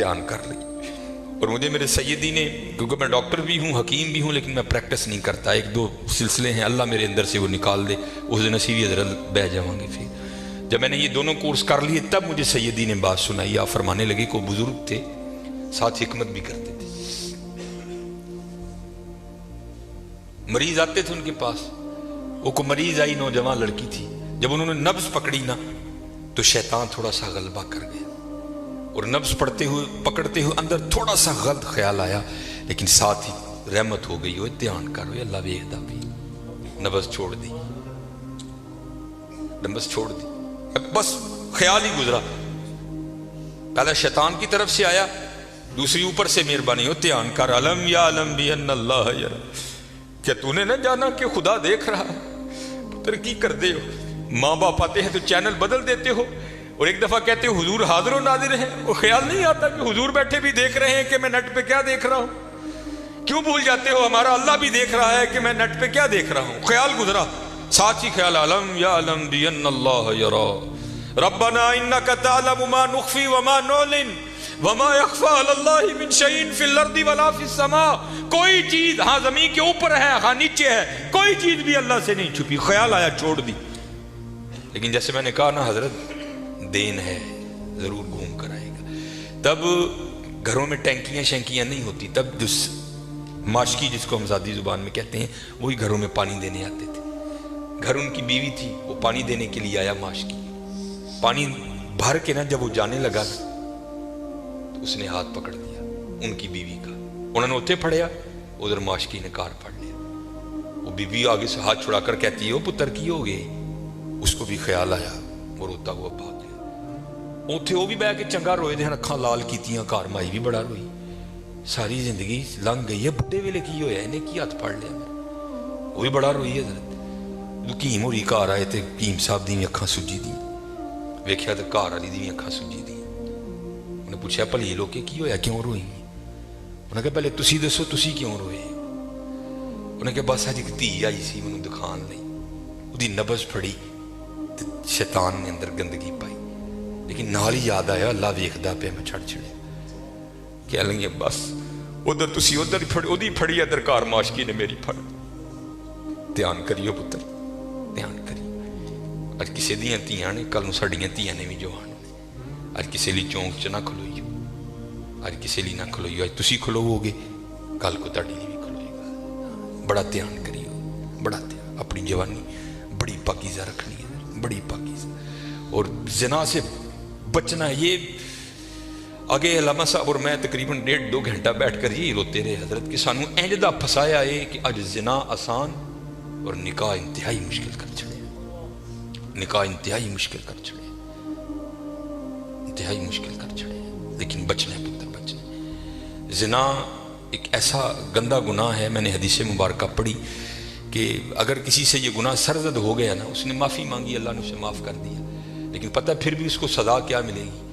دھیان کر لی. اور مجھے میرے سیدی نے، کیونکہ میں ڈاکٹر بھی ہوں حکیم بھی ہوں لیکن میں پریکٹس نہیں کرتا، ایک دو سلسلے ہیں اللہ میرے اندر سے وہ نکال دے، اس دن نصیبی حضرت بہ جاؤں گے. پھر جب میں نے یہ دونوں کورس کر لیے تب مجھے سیدی نے بات سنائی. آپ فرمانے لگے کوئی بزرگ تھے ساتھ حکمت بھی کرتے تھے، مریض آتے تھے ان کے پاس. وہ کو مریض آئی، نوجوان لڑکی تھی، جب انہوں نے نبض پکڑی نا تو شیطان تھوڑا سا غلبہ کر گیا، اور نبض پڑھتے ہوئے پکڑتے ہوئے اندر تھوڑا سا غلط خیال آیا، لیکن ساتھ ہی رحمت ہو گئی. ہوئے دھیان کر ہوئے اللہ ویکھدا بھی، نبض چھوڑ دی، نبض چھوڑ دی، بس خیال ہی گزرا. پہلا شیطان کی طرف سے آیا، دوسری اوپر سے مہربانی ہو دھیان کر. علم یا علم بھی ان اللہ یرا، کیا تو نے نہ جانا کہ خدا دیکھ رہا ہے؟ پتر کی کر دے ہو، ماں باپ آتے ہیں تو چینل بدل دیتے ہو، اور ایک دفعہ کہتے ہو حضور حاضر و ناظر ہیں، وہ خیال نہیں آتا کہ حضور بیٹھے بھی دیکھ رہے ہیں کہ میں نیٹ پہ کیا دیکھ رہا ہوں؟ کیوں بھول جاتے ہو ہمارا اللہ بھی دیکھ رہا ہے کہ میں نیٹ پہ کیا دیکھ رہا ہوں؟ خیال گزرا، ساتھ ہی خیال علم یا علم بھی ان اللہ یرا ربنا انک تعلم ما نخفی وما نعلن وما یخفی علی اللہ من شیء فی الارض ولا فی السماء. کوئی چیز ہاں زمین کے اوپر ہے ہاں نیچے ہے، کوئی چیز بھی اللہ سے نہیں چھپی. خیال آیا چھوڑ دی. لیکن جیسے میں نے کہا نا حضرت دین ہے ضرور گھوم کر آئے گا. تب گھروں میں ٹینکیاں شینکیاں نہیں ہوتی، تب ماشکی جس کو ہم ذاتی زبان میں کہتے ہیں وہی گھروں میں پانی دینے آتے تھے. گھر ان کی بیوی تھی، وہ پانی دینے کے لیے آیا. ماشکی پانی بھر کے نا جب وہ جانے لگا تو اس نے ہاتھ پکڑ دیا ان کی بیوی کا. انہوں نے اتنے پھڑیا، ادھر ماشکی نے کار پھڑ لیا. وہ بیوی آگے سے ہاتھ چھڑا کر کہتی ہے وہ پتر کی ہو گئے. اس کو بھی خیال آیا، وہ روتا ہوا بھاگ گیا. اتنے وہ بھی بہ کے چنگا روئے دے، اکھاں لال کیتیاں، کار مائی بھی بڑا روئی. ساری زندگی لنگ گئی ہے، بڈھے ویلے کی ہویا انہیں کی ہاتھ پھڑ لیا. وہ بھی بڑا روئی ہے. حضرت حکیم ہوری گھر آئے تے حکیم صاحب دی اکھاں سجی دی، ویکھیا تے گھر والی دی اکھاں سجی دی. انہیں پوچھا بھلی لوکے کی ہویا کیوں روئی؟ انہیں کہا پہلے تسی دسو تسی کیوں روئے؟ انہیں کہا بس اج ایک دھی آئی سی مینوں دکھان لئی، اودی نبض پھڑی تے شیطان نے اندر گندگی پائی، لیکن نال ہی یاد آیا اللہ ویکھدا پیا میں چھڑ چھڑے. کہہ لیں بس ادھر تسی ادھر پھڑ اودی پھڑی ادھر کار ماشکی نے میری پھڑ. دھیان کریو پتر دھیان کریو. اج کسے دیاں تیاں نے، کل نوں ساڈیاں تیاں نے بھی جوان نے. اج کسے لی چونک چ نہ کھلوئیو، اج کسے لی نہ کھلوئیو. اج تسی کھلوو گے کل کو تہاڈی لی بھی کھلوئے گا. بڑا دھیان کریو، بڑا دھیان. اپنی جوانی بڑی پاکیزہ رکھنی ہے، بڑی پاکیزہ. اور زنا سے بچنا ہے. یہ آگے علامہ صاحب اور میں تقریباً 1.5-2 گھنٹہ بیٹھ کر یہی روتے رہے حضرت کہ سانو اینجدہ پھسایا ہے کہ اج زنا آسان اور نکاح انتہائی مشکل کر چھڑے. نکاح انتہائی مشکل کر چھڑے، انتہائی مشکل کر چھڑے. لیکن بچنا ہے پتر، بچنا ہے. زنا ایک ایسا گندا گناہ ہے، میں نے حدیث مبارکہ پڑھی کہ اگر کسی سے یہ گناہ سرزد ہو گیا نا، اس نے معافی مانگی اللہ نے اسے معاف کر دیا، لیکن پتہ پھر بھی اس کو سزا کیا ملے گی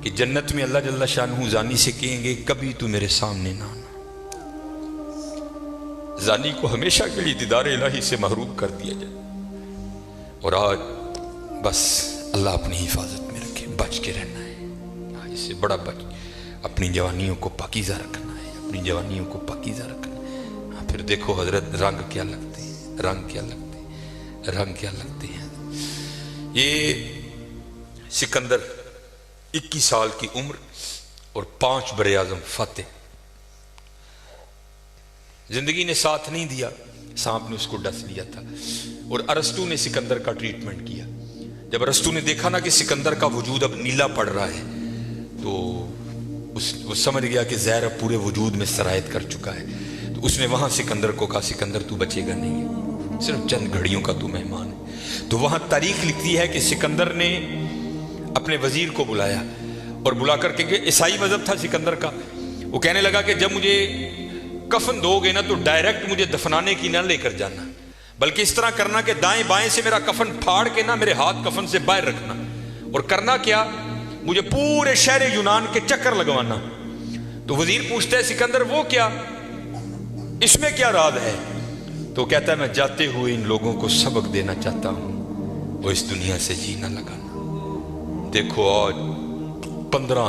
کہ جنت میں اللہ جل شانہ زانی سے کہیں گے کبھی تو میرے سامنے نہ آنا. زانی کو ہمیشہ کے لیے دیدار الہی سے محروم کر دیا جائے. اور آج بس اللہ اپنی حفاظت میں رکھے، بچ کے رہنا ہے. اس سے بڑا بچ، اپنی جوانیوں کو پاکیزہ رکھنا ہے، اپنی جوانیوں کو پاکیزہ رکھنا ہے. پھر دیکھو حضرت رنگ کیا لگتے ہیں، رنگ کیا لگتے ہیں، رنگ کیا لگتے ہیں. یہ سکندر 21 سال کی عمر اور 5 براعظم فاتح. زندگی نے ساتھ نہیں دیا، سانپ نے اس کو ڈس لیا تھا. اور ارسطو نے سکندر کا ٹریٹمنٹ کیا. جب ارسطو نے دیکھا نا کہ سکندر کا وجود اب نیلا پڑ رہا ہے تو وہ سمجھ گیا کہ زہر اب پورے وجود میں سرایت کر چکا ہے. تو اس نے وہاں سکندر کو کہا سکندر تو بچے گا نہیں، صرف چند گھڑیوں کا تو مہمان ہے. تو وہاں تاریخ لکھتی ہے کہ سکندر نے اپنے وزیر کو بلایا اور بلا کر کے، عیسائی مذہب تھا سکندر کا، وہ کہنے لگا کہ جب مجھے کفن دو گے نا تو ڈائریکٹ مجھے دفنانے کی نہ لے کر جانا، بلکہ اس طرح کرنا کہ دائیں بائیں سے میرا کفن پھاڑ کے نا میرے ہاتھ کفن سے باہر رکھنا. اور کرنا کیا، مجھے پورے شہر یونان کے چکر لگوانا. تو وزیر پوچھتا ہے سکندر وہ کیا، اس میں کیا راز ہے؟ تو کہتا ہے میں جاتے ہوئے ان لوگوں کو سبق دینا چاہتا ہوں، وہ اس دنیا سے جی نہ لگانا. دیکھو آج 15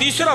3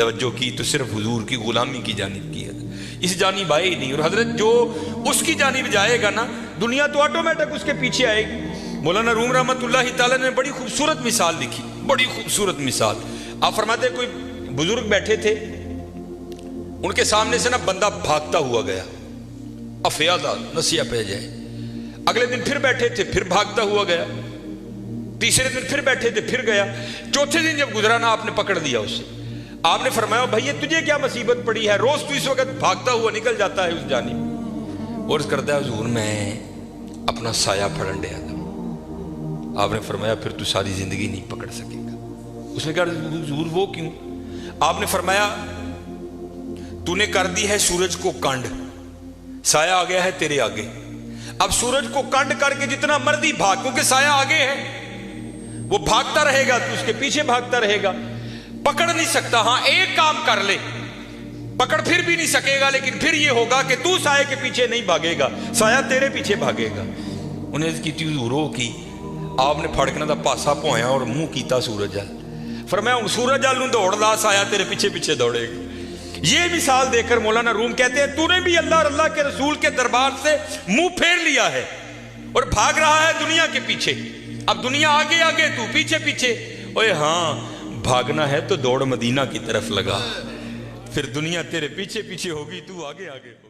توجہ کی تو صرف حضور کی غلامی کی جانب کی ہے، اس جانب آئے ہی نہیں. اور حضرت جو اس کی جانب جائے گا نا دنیا تو آٹومیٹک اس کے پیچھے آئے گی. مولانا روم رحمۃ اللہ تعالیٰ نے بڑی خوبصورت مثال لکھی، بڑی خوبصورت مثال. آپ فرماتے کوئی بزرگ بیٹھے تھے، ان کے سامنے سے نا بندہ بھاگتا ہوا گیا، افیادہ نسیہ پہ جائے. اگلے دن پھر بیٹھے تھے، پھر بھاگتا ہوا گیا. تیسرے دن پھر بیٹھے تھے، پھر گیا. چوتھے دن جب گزرا نا آپ نے پکڑ دیا اسے. آپ نے فرمایا بھائی تجھے کیا مصیبت پڑی ہے، روز تو اس وقت بھاگتا ہوا نکل جاتا ہے اس جانب. عرض کرتا ہے حضور میں اپنا سایہ پھڑن دیا تھا. آپ نے فرمایا پھر تو ساری زندگی نہیں پکڑ سکے گا. اس نے کہا حضور وہ کیوں؟ آپ نے فرمایا تو نے کر دی ہے سورج کو کانڈ، سایہ آ گیا ہے تیرے آگے. اب سورج کو کانڈ کر کے جتنا مرضی بھاگ، کیونکہ سایہ آگے ہے، وہ بھاگتا رہے گا تو اس کے پیچھے بھاگتا رہے گا، پکڑ نہیں سکتا. ہاں ایک کام کر لے، پکڑ پھر بھی نہیں سکے گا، لیکن پھر یہ ہوگا کہ تو سایہ کے پیچھے نہیں بھاگے گا، سایہ تیرے پیچھے بھاگے گا. انہیں کی حضور کی آپ نے پھڑکنا دا پاسا پویا اور منہ کیتا سورج جل. فرمایا سورج جل نوں دوڑ لا، سایہ تیرے پیچھے پیچھے دوڑے گا. یہ مثال دے کر مولانا روم کہتے ہیں تو نے بھی اللہ اور اللہ کے رسول کے دربار سے منہ پھیر لیا ہے اور بھاگ رہا ہے دنیا کے پیچھے. اب دنیا آگے آگے تو پیچھے پیچھے. اوے ہاں بھاگنا ہے تو دوڑ مدینہ کی طرف لگا، پھر دنیا تیرے پیچھے پیچھے ہوگی، تو آگے آگے ہوگی.